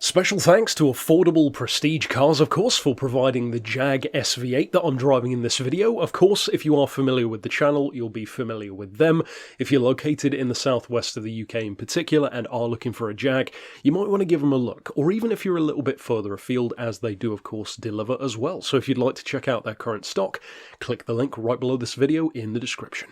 Special thanks to Affordable Prestige Cars, of course, for providing the Jag SV8 that I'm driving in this video. Of course, if you are familiar with the channel, you'll be familiar with them. If you're located in the southwest of the UK in particular and are looking for a Jag, you might want to give them a look, or even if you're a little bit further afield, as they do, of course, deliver as well. So if you'd like to check out their current stock, click the link right below this video in the description.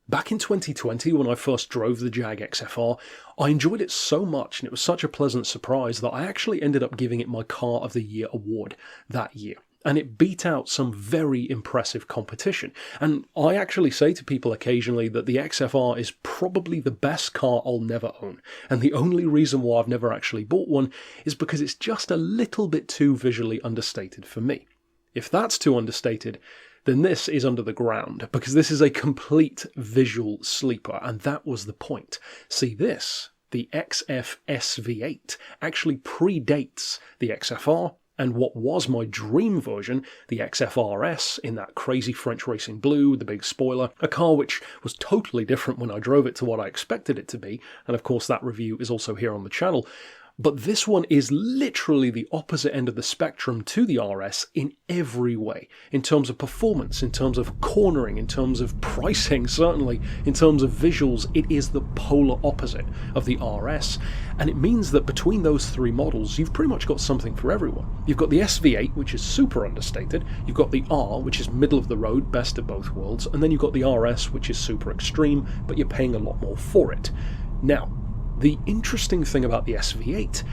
Back in 2020, when I first drove the Jag XFR, I enjoyed it so much and it was such a pleasant surprise that I actually ended up giving it my Car of the Year award that year. And it beat out some very impressive competition. And I actually say to people occasionally that the XFR is probably the best car I'll never own. And the only reason why I've never actually bought one is because it's just a little bit too visually understated for me. If that's too understated, then this is under the ground, because this is a complete visual sleeper, and that was the point. See, this, the XF SV8, actually predates the XFR, and what was my dream version, the XFR-S, in that crazy French racing blue with the big spoiler, a car which was totally different when I drove it to what I expected it to be, and of course that review is also here on the channel. But this one is literally the opposite end of the spectrum to the RS in every way. In terms of performance, in terms of cornering, in terms of pricing, certainly, in terms of visuals, it is the polar opposite of the RS. And it means that between those three models, you've pretty much got something for everyone. You've got the SV8, which is super understated. You've got the R, which is middle of the road, best of both worlds. And then you've got the RS, which is super extreme, but you're paying a lot more for it. Now, the interesting thing about the SV8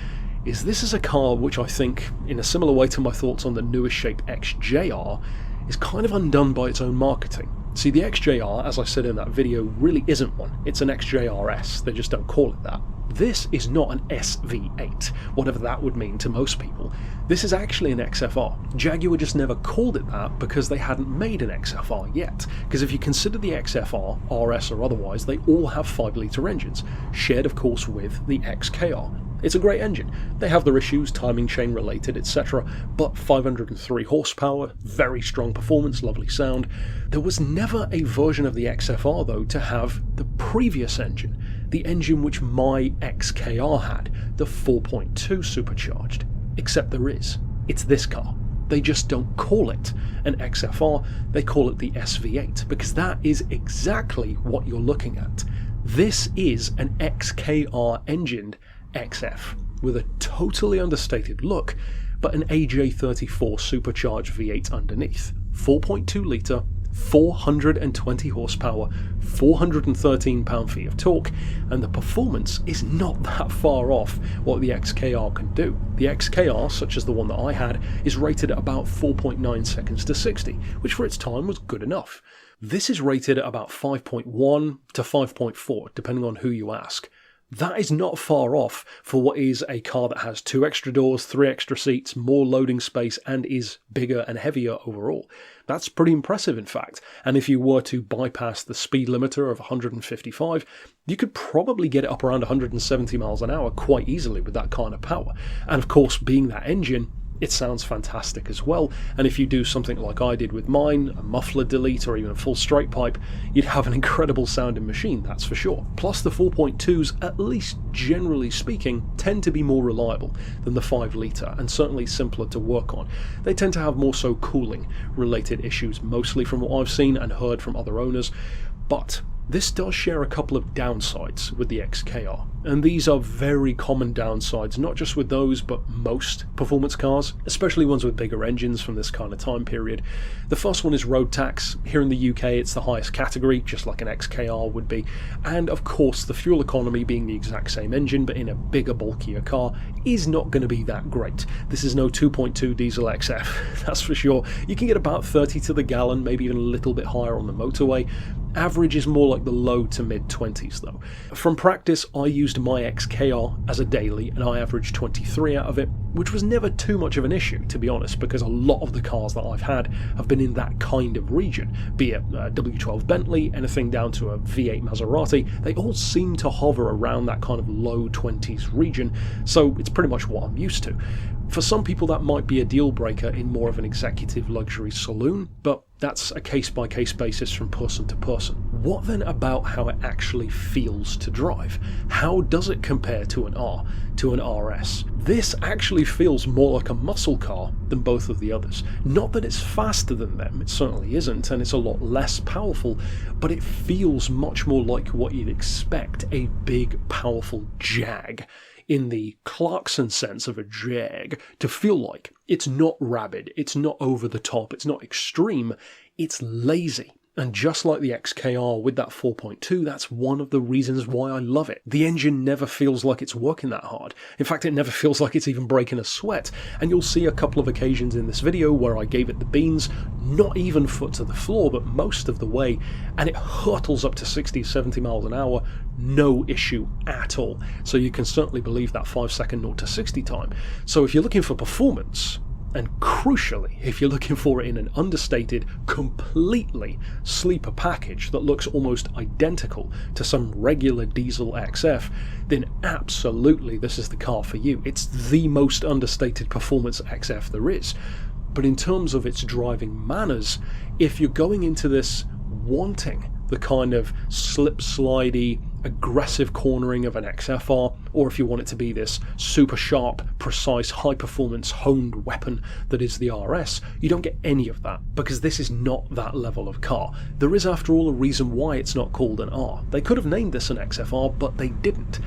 is this is a car which I think, in a similar way to my thoughts on the newest shape XJR, is kind of undone by its own marketing. See, the XJR, as I said in that video, really isn't one. It's an XKR-s, they just don't call it that. This is not an SV8, whatever that would mean to most people. This is actually an XFR. Jaguar just never called it that because they hadn't made an XFR yet. Because if you consider the XFR, RS or otherwise, they all have 5-litre engines, shared of course with the XKR. It's a great engine. They have their issues, timing chain related, etc., but 503 horsepower, very strong performance, lovely sound. There was never a version of the XFR though to have the previous engine, the engine which my XKR had, the 4.2 Supercharged. Except there is. It's this car. They just don't call it an XFR, they call it the SV8, because that is exactly what you're looking at. This is an XKR engined XF, with a totally understated look, but an AJ34 supercharged V8 underneath. 4.2 litre, 420 horsepower, 413 pound-feet of torque, and the performance is not that far off what the XKR can do. The XKR, such as the one that I had, is rated at about 4.9 seconds to 60, which for its time was good enough. This is rated at about 5.1 to 5.4, depending on who you ask. That is not far off for what is a car that has 2 extra doors, 3 extra seats, more loading space, and is bigger and heavier overall. That's pretty impressive, in fact. And if you were to bypass the speed limiter of 155, you could probably get it up around 170 miles an hour quite easily with that kind of power. And of course, being that engine, it sounds fantastic as well, and if you do something like I did with mine, a muffler delete or even a full straight pipe, you'd have an incredible sounding machine, that's for sure. Plus the 4.2s, at least generally speaking, tend to be more reliable than the 5-litre and certainly simpler to work on. They tend to have more so cooling related issues, mostly from what I've seen and heard from other owners, but this does share a couple of downsides with the XKR, and these are very common downsides, not just with those, but most performance cars, especially ones with bigger engines from this kind of time period. The first one is road tax. Here in the UK it's the highest category, just like an XKR would be, and of course the fuel economy, being the exact same engine but in a bigger, bulkier car, is not going to be that great. This is no 2.2 diesel XF, that's for sure. You can get about 30 to the gallon, maybe even a little bit higher on the motorway. Average is more like the low to mid 20s though. From practice, I used my XKR as a daily and I averaged 23 out of it. which was never too much of an issue, to be honest, because a lot of the cars that I've had have been in that kind of region, be it a W12 Bentley, anything down to a V8 Maserati. They all seem to hover around that kind of low 20s region, so it's pretty much what I'm used to. For some people that might be a deal breaker in more of an executive luxury saloon, but that's a case-by-case basis from person to person. What then about how it actually feels to drive? How does it compare to an R, to an RS? This actually feels more like a muscle car than both of the others. Not that it's faster than them, it certainly isn't, and it's a lot less powerful, but it feels much more like what you'd expect a big, powerful Jag, in the Clarkson sense of a Jag, to feel like. It's not rabid, it's not over the top, it's not extreme, it's lazy. And just like the XKR with that 4.2, that's one of the reasons why I love it. The engine never feels like it's working that hard. In fact, it never feels like it's even breaking a sweat. And you'll see a couple of occasions in this video where I gave it the beans, not even foot to the floor, but most of the way, and it hurtles up to 60, 70 miles an hour, no issue at all. So you can certainly believe that 5-second 0 to 60 time. So if you're looking for performance, and crucially, if you're looking for it in an understated, completely sleeper package that looks almost identical to some regular diesel XF, then absolutely this is the car for you. It's the most understated performance XF there is. But in terms of its driving manners, if you're going into this wanting the kind of slip-slidey, aggressive cornering of an XFR, or if you want it to be this super sharp, precise, high-performance, honed weapon that is the RS, you don't get any of that, because this is not that level of car. There is, after all, a reason why it's not called an R. They could have named this an XFR, but they didn't.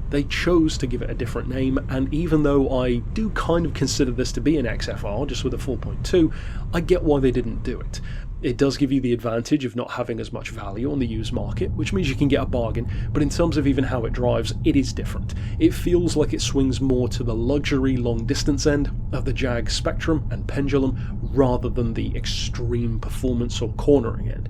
They chose to give it a different name, and even though I do kind of consider this to be an XFR, just with a 4.2, I get why they didn't do it. It does give you the advantage of not having as much value on the used market, which means you can get a bargain, but in terms of even how it drives, it is different. It feels like it swings more to the luxury long-distance end of the Jag spectrum and pendulum, rather than the extreme performance or cornering end.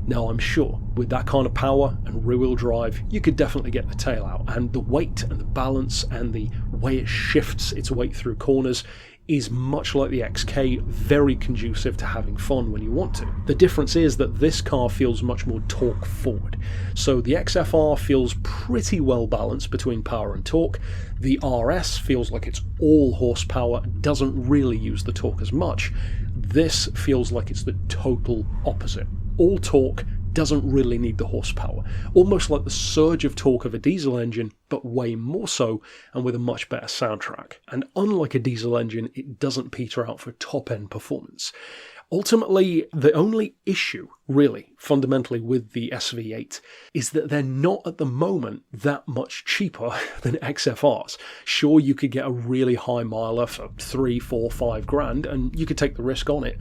Now, I'm sure with that kind of power and rear-wheel drive, you could definitely get the tail out, and the weight and the balance and the way it shifts its weight through corners is much like the XK, very conducive to having fun when you want to. The difference is that this car feels much more torque forward. So the XFR feels pretty well balanced between power and torque. The RS feels like it's all horsepower, doesn't really use the torque as much. This feels like it's the total opposite. All torque, doesn't really need the horsepower. Almost like the surge of torque of a diesel engine, but way more so, and with a much better soundtrack. And unlike a diesel engine, it doesn't peter out for top-end performance. Ultimately, the only issue, really, fundamentally with the SV8 is that they're not at the moment that much cheaper than XFRs. Sure, you could get a really high miler for 3, 4, 5 grand, and you could take the risk on it.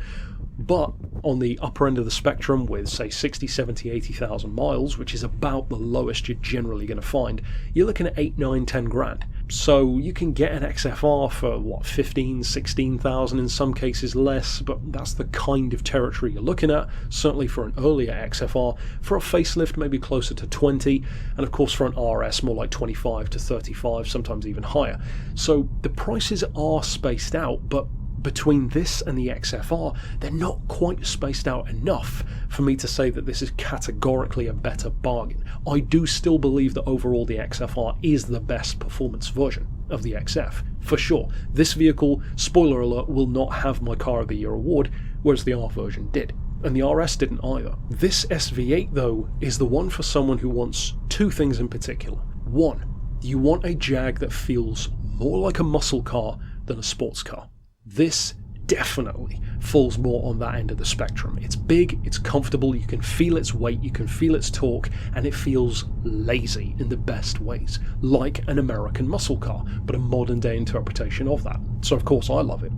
But on the upper end of the spectrum with, say, 60, 70, 80,000 miles, which is about the lowest you're generally going to find, you're looking at 8, 9, 10 grand. So you can get an XFR for, what, 15, 16,000, in some cases less, but that's the kind of territory you're looking at, certainly for an earlier XFR. For a facelift, maybe closer to 20, and of course for an RS, more like 25 to 35, sometimes even higher. So the prices are spaced out, but between this and the XFR, they're not quite spaced out enough for me to say that this is categorically a better bargain. I do still believe that overall the XFR is the best performance version of the XF, for sure. This vehicle, spoiler alert, will not have my Car of the Year award, whereas the R version did. And the RS didn't either. This SV8, though, is the one for someone who wants two things in particular. One, you want a Jag that feels more like a muscle car than a sports car. This definitely falls more on that end of the spectrum. It's big, it's comfortable, you can feel its weight, you can feel its torque, and it feels lazy in the best ways, like an American muscle car, but a modern day interpretation of that. So of course I love it.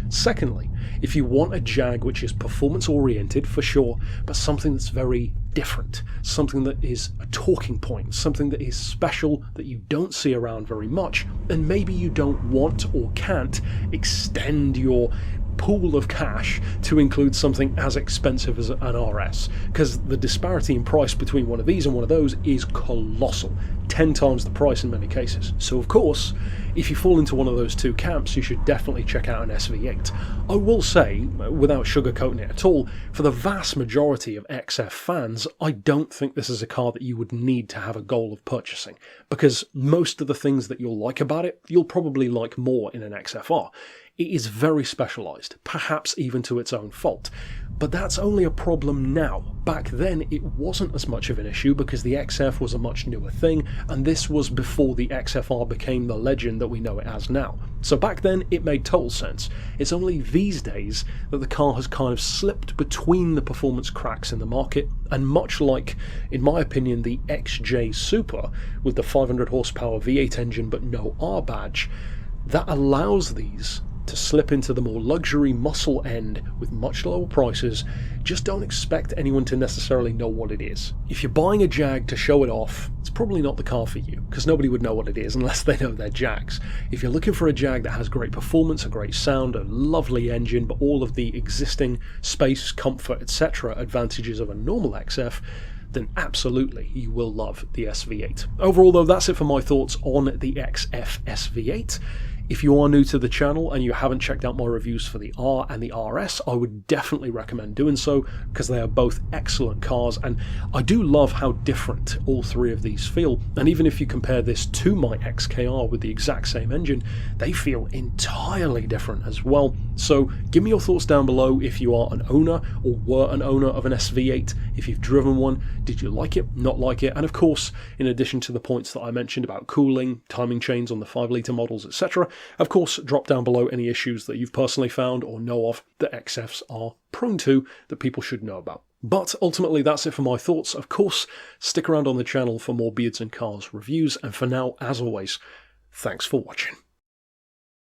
Secondly, if you want a Jag which is performance oriented, for sure, but something that's very different, something that is a talking point, something that is special that you don't see around very much, and maybe you don't want or can't extend your pool of cash to include something as expensive as an RS, because the disparity in price between one of these and one of those is colossal. 10 times the price in many cases. So of course, if you fall into one of those two camps, you should definitely check out an SV8. I will say, without sugarcoating it at all, for the vast majority of XF fans, I don't think this is a car that you would need to have a goal of purchasing, because most of the things that you'll like about it, you'll probably like more in an XFR. It is very specialised, perhaps even to its own fault. But that's only a problem now. Back then it wasn't as much of an issue because the XF was a much newer thing, and this was before the XFR became the legend that we know it as now. So back then it made total sense. It's only these days that the car has kind of slipped between the performance cracks in the market, and much like, in my opinion, the XJ Super with the 500 horsepower V8 engine but no R badge, that allows these to slip into the more luxury muscle end with much lower prices. Just don't expect anyone to necessarily know what it is. If you're buying a Jag to show it off, it's probably not the car for you, because nobody would know what it is unless they know their Jags. If you're looking for a Jag that has great performance, a great sound, a lovely engine, but all of the existing space, comfort, etc. advantages of a normal XF, then absolutely you will love the SV8. Overall though, that's it for my thoughts on the XF SV8. If you are new to the channel and you haven't checked out my reviews for the R and the RS, I would definitely recommend doing so, because they are both excellent cars, and I do love how different all three of these feel. And even if you compare this to my XKR with the exact same engine, they feel entirely different as well. So give me your thoughts down below if you are an owner or were an owner of an SV8. If you've driven one, did you like it, not like it? And of course, in addition to the points that I mentioned about cooling, timing chains on the 5-litre models, etc., of course, drop down below any issues that you've personally found or know of that XFs are prone to that people should know about. But ultimately, that's it for my thoughts. Of course, stick around on the channel for more Beards and Cars reviews, and for now, as always, thanks for watching.